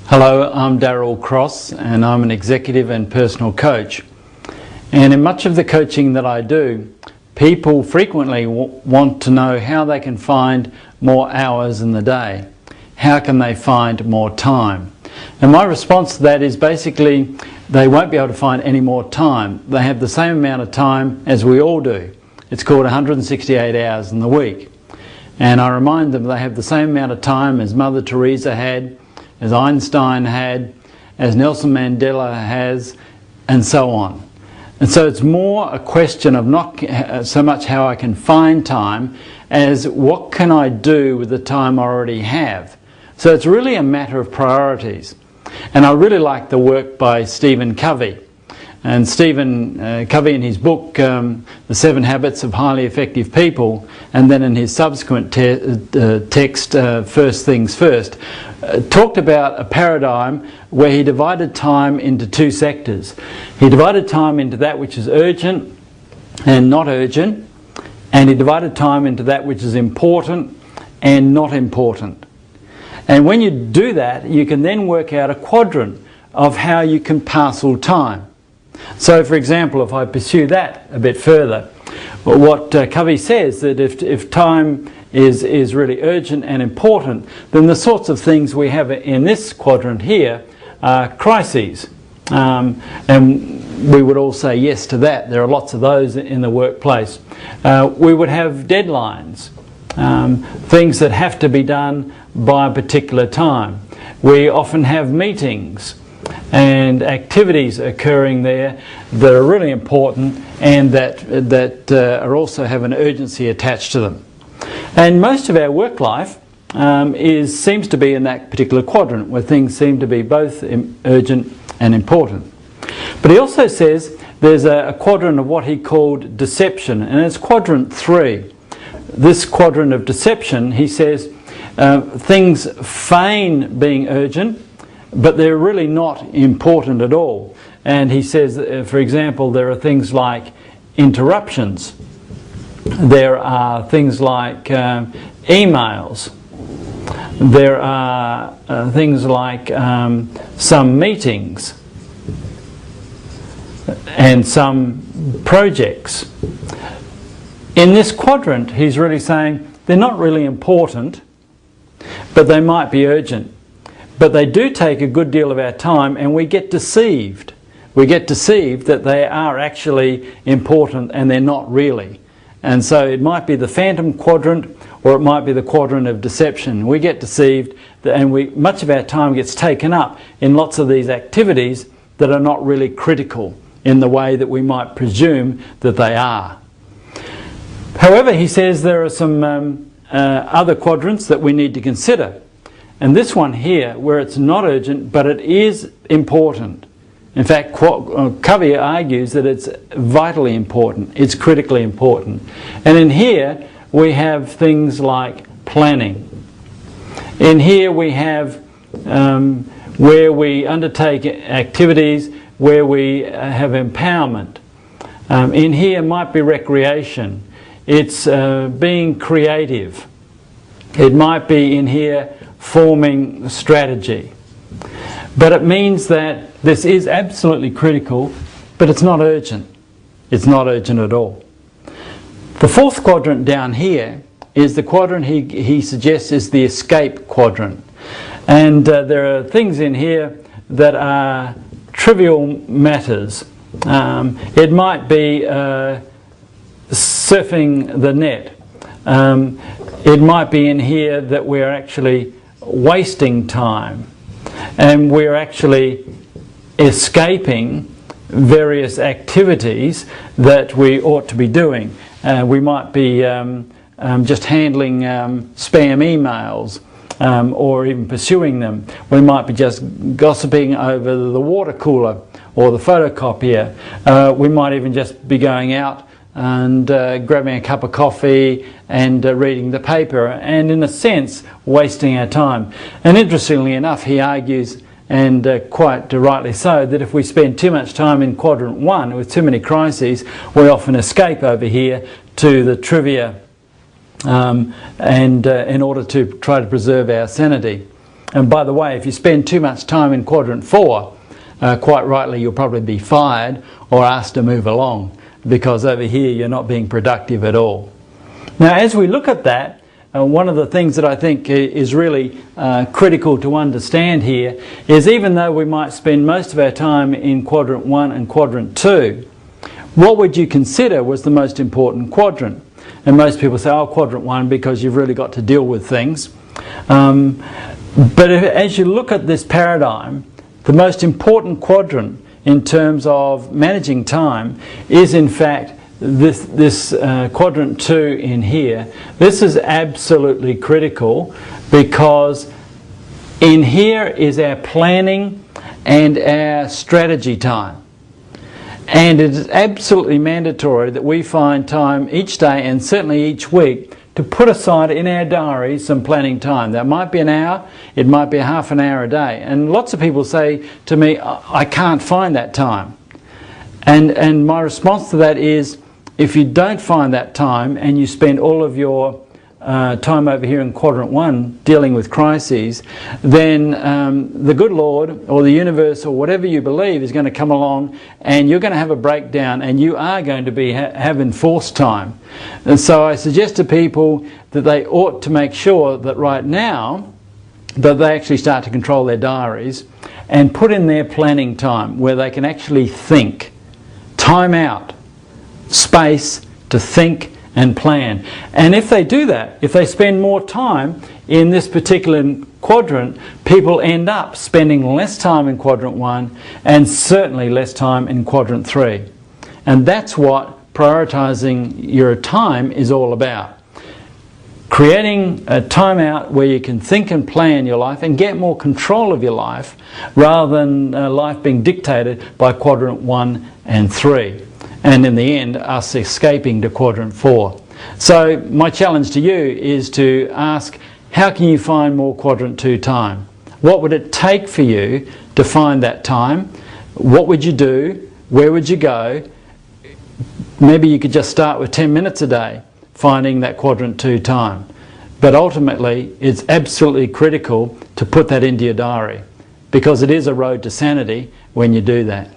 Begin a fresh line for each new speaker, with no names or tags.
Hello, I'm Darryl Cross and I'm an executive and personal coach. And in much of the coaching that I do, people frequently want to know how they can find more hours in the day. How can they find more time? And my response to that is basically they won't be able to find any more time. They have the same amount of time as we all do. It's called 168 hours in the week. And I remind them they have the same amount of time as Mother Teresa had, as Einstein had, as Nelson Mandela has, and so on. And so it's more a question of not so much how I can find time as what can I do with the time I already have. So it's really a matter of priorities. And I really like the work by Stephen Covey. And Stephen Covey, in his book, The 7 Habits of Highly Effective People, and then in his subsequent text, First Things First, talked about a paradigm where he divided time into 2 sectors. He divided time into that which is urgent and not urgent, and he divided time into that which is important and not important. And when you do that, you can then work out a quadrant of how you can parcel time. So, for example, if I pursue that a bit further, what Covey says that if time is really urgent and important, then the sorts of things we have in this quadrant here are crises. And we would all say yes to that. There are lots of those in the workplace. We would have deadlines, things that have to be done by a particular time. We often have meetings and activities occurring there that are really important and that are also have an urgency attached to them. And most of our work life seems to be in that particular quadrant where things seem to be both urgent and important. But he also says there's a quadrant of what he called deception, and it's quadrant 3. This quadrant of deception, he says, things feign being urgent, but they're really not important at all. And he says, for example, there are things like interruptions. There are things like emails. There are things like some meetings and some projects. In this quadrant, he's really saying they're not really important, but they might be urgent. But they do take a good deal of our time, and we get deceived. We get deceived that they are actually important and they're not really. And so it might be the phantom quadrant, or it might be the quadrant of deception. We get deceived, and much of our time gets taken up in lots of these activities that are not really critical in the way that we might presume that they are. However, he says there are some other quadrants that we need to consider. And this one here, where it's not urgent, but it is important. In fact, Covey argues that it's vitally important, it's critically important. And in here, we have things like planning. In here, we have where we undertake activities where we have empowerment. In here might be recreation. It's being creative. It might be in here forming strategy. But it means that this is absolutely critical, but it's not urgent. It's not urgent at all. The 4th quadrant down here is the quadrant he suggests is the escape quadrant. And there are things in here that are trivial matters. It might be surfing the net. It might be in here that we're actually wasting time and we're actually escaping various activities that we ought to be doing. We might be just handling spam emails or even pursuing them. We might be just gossiping over the water cooler or the photocopier. We might even just be going out and grabbing a cup of coffee and reading the paper, and in a sense wasting our time. And interestingly enough, he argues, and quite rightly so, that if we spend too much time in quadrant 1 with too many crises, we often escape over here to the trivia and in order to try to preserve our sanity. And by the way, if you spend too much time in quadrant 4, quite rightly you'll probably be fired or asked to move along, because over here you're not being productive at all. Now as we look at that, one of the things that I think is really critical to understand here is, even though we might spend most of our time in quadrant 1 and quadrant 2, what would you consider was the most important quadrant? And most people say, oh, quadrant 1, because you've really got to deal with things. But as you look at this paradigm, the most important quadrant in terms of managing time is in fact this quadrant 2 in here. This is absolutely critical, because in here is our planning and our strategy time. And it is absolutely mandatory that we find time each day, and certainly each week, to put aside in our diary some planning time. That might be an hour, it might be a half an hour a day. And lots of people say to me, I can't find that time. And my response to that is, if you don't find that time and you spend all of your time over here in quadrant 1 dealing with crises, then the good Lord or the universe or whatever you believe is going to come along, and you're going to have a breakdown, and you are going to be having forced time. And so I suggest to people that they ought to make sure that right now that they actually start to control their diaries and put in their planning time, where they can actually think. Time out. Space to think and plan. And if they do that, if they spend more time in this particular quadrant, people end up spending less time in quadrant 1 and certainly less time in quadrant 3. And that's what prioritizing your time is all about. Creating a time out where you can think and plan your life and get more control of your life, rather than life being dictated by quadrant 1 and 3. And in the end, us escaping to quadrant 4. So my challenge to you is to ask, how can you find more quadrant 2 time? What would it take for you to find that time? What would you do? Where would you go? Maybe you could just start with 10 minutes a day finding that quadrant 2 time. But ultimately, it's absolutely critical to put that into your diary, because it is a road to sanity when you do that.